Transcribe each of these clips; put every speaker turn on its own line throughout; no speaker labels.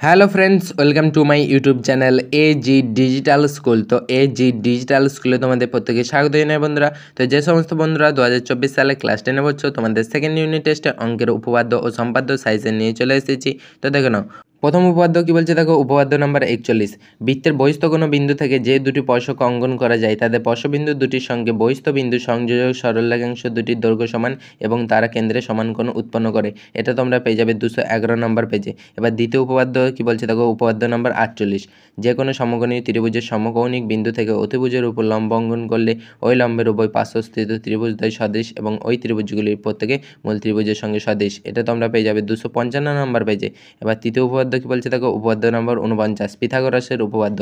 Hello friends, welcome to my YouTube channel AG digital school. তো AG digital স্কুলে তোমাদের প্রত্যেকে স্বাগত জানাই বন্ধুরা। তো যে সমস্ত বন্ধুরা 2024 সালে ক্লাস 10-এ পড়ছো, তোমাদের সেকেন্ড ইউনিট টেস্টে অঙ্কের উপপাদ্য ও সম্পাদ্য সাইজে নিয়ে চলে এসেছি। তো দেখে নাও, প্রথম উপপাদ্য কি বলছে দেখো। উপপাদ্য নাম্বার 41, বৃত্তের বহিস্থ কোনো বিন্দু থেকে যে দুটি স্পর্শক অঙ্কন করা যায় তাদের স্পর্শবিন্দু দুটির সঙ্গে বহিস্থ বিন্দু সংযোজক সরলরেখাংশ দুটির দৈর্ঘ্য সমান এবং তারা কেন্দ্রে সমান কোণ উৎপন্ন করে। এটা তোমরা পেয়ে যাবে 211 নম্বর পেজে। এবার দ্বিতীয় উপপাদ্য কি বলছে দেখো। উপপাদ্য নাম্বার 48, যে কোনো সমকোণী ত্রিভুজের সমকৌণিক বিন্দু থেকে অতিভুজের উপর লম্ব অঙ্কন করলে ওই লম্বের উভয় পার্শ্বস্থিত ত্রিভুজদ্বয় সদৃশ এবং ওই ত্রিভুজগুলির প্রত্যেকে মূল ত্রিভুজের সঙ্গে সদৃশ। এটা তোমরা পেয়ে যাবে 255 নম্বর পেজে। এবার তৃতীয় উপপাদ্য কি বলছে দেখো। উপপাদ্য নম্বর 49, পিথাগোরাসের উপপাদ্য,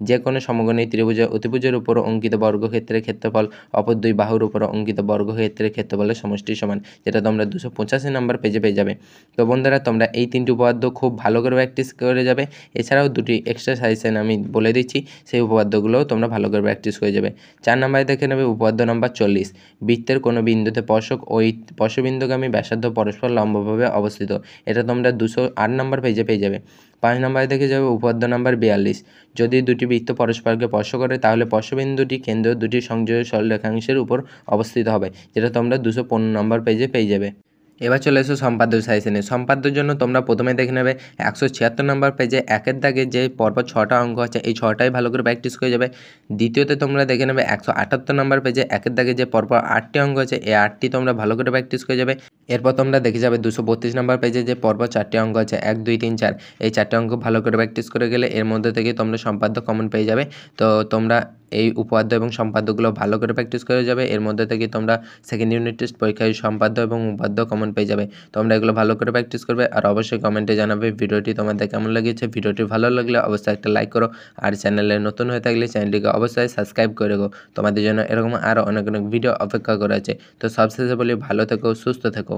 যে কোনো সমকোণী ত্রিভুজের অতিভুজের উপর অঙ্কিত বর্গক্ষেত্রের ক্ষেত্রফল অপর দুই বাহুর উপর অঙ্কিত বর্গক্ষেত্রের ক্ষেত্রফলের সমষ্টি সমান। যেটা তোমরা 285 নম্বর পেজে পেয়ে যাবে। তো বন্ধুরা, তোমরা এই তিনটি উপপাদ্য খুব ভালো করে প্র্যাকটিস করে যাবে। এছাড়াও দুটি এক্সট্রা সাজেশন আমি বলে দিচ্ছি, সেই উপপাদ্যগুলোও তোমরা ভালো করে প্র্যাকটিস করে যাবে। 4 নম্বরে দেখে নেবে উপপাদ্য নাম্বার 40, বৃত্তের কোনো বিন্দুতে স্পর্শক ওই স্পর্শবিন্দুগামী ব্যাসার্ধ পরস্পর লম্বভাবে অবস্থিত। এটা তোমরা 208 নম্বর পেজে পেয়ে যাবে। 5 নম্বরে দেখে যাবে উপপাদ্য নাম্বার 42, যদি দুটি বৃত্ত পরস্পরকে স্পর্শ করে তাহলে স্পর্শবিন্দুটি কেন্দ্র দুটি সংযোজক সরলরেখাংশের উপর অবস্থিত হবে। যেটা তোমরা 215 নম্বর পেজে পেয়ে যাবে। এবার চলে এসো সম্পাদ্য সাজেশনে। সম্পাদ্যের জন্য তোমরা প্রথমে দেখে নেবে 176 নম্বর পেজে একের দাগে যে পরপর 6টা অঙ্ক আছে, এই 6টাই ভালো করে প্র্যাকটিস করে যাবে। দ্বিতীয়তে তোমরা দেখে নেবে 178 নম্বর পেজে একের দাগে যে পরপর 8টি অঙ্ক আছে, এই 8টি তোমরা ভালো করে প্র্যাকটিস করে যাবে। এরপর তোমরা দেখে যাবে 232 নম্বর পেজে যে পরপর 4টি অঙ্ক আছে, 1, 2, 3, 4, এই 4টে অঙ্ক ভালো করে প্র্যাকটিস করে গেলে এর মধ্যে থেকে তোমরা সম্পাদ্য কমন পেয়ে যাবে। তো তোমরা এই উপপাদ্য এবং সম্পাদ্যগুলো ভালো করে প্র্যাকটিস করে যাবে। এর মধ্যে থেকে তোমরা সেকেন্ড ইউনিট টেস্ট পরীক্ষায় সম্পাদ্য এবং উপপাদ্য কমন পেয়ে যাবে। তোমরা এগুলো ভালো করে প্র্যাকটিস করবে আর অবশ্যই কমেন্টে জানাবে ভিডিওটি তোমাদের কেমন লেগেছে। ভিডিওটি ভালো লাগলে অবশ্যই একটা লাইক করো, আর চ্যানেলে নতুন হয়ে থাকলে চ্যানেলটিকে অবশ্যই সাবস্ক্রাইব করে রাখো। তোমাদের জন্য এরকম আরও অনেক অনেক ভিডিও অপেক্ষা করে আছে। তো সবশেষে বলি, ভালো থেকো, সুস্থ থেকো।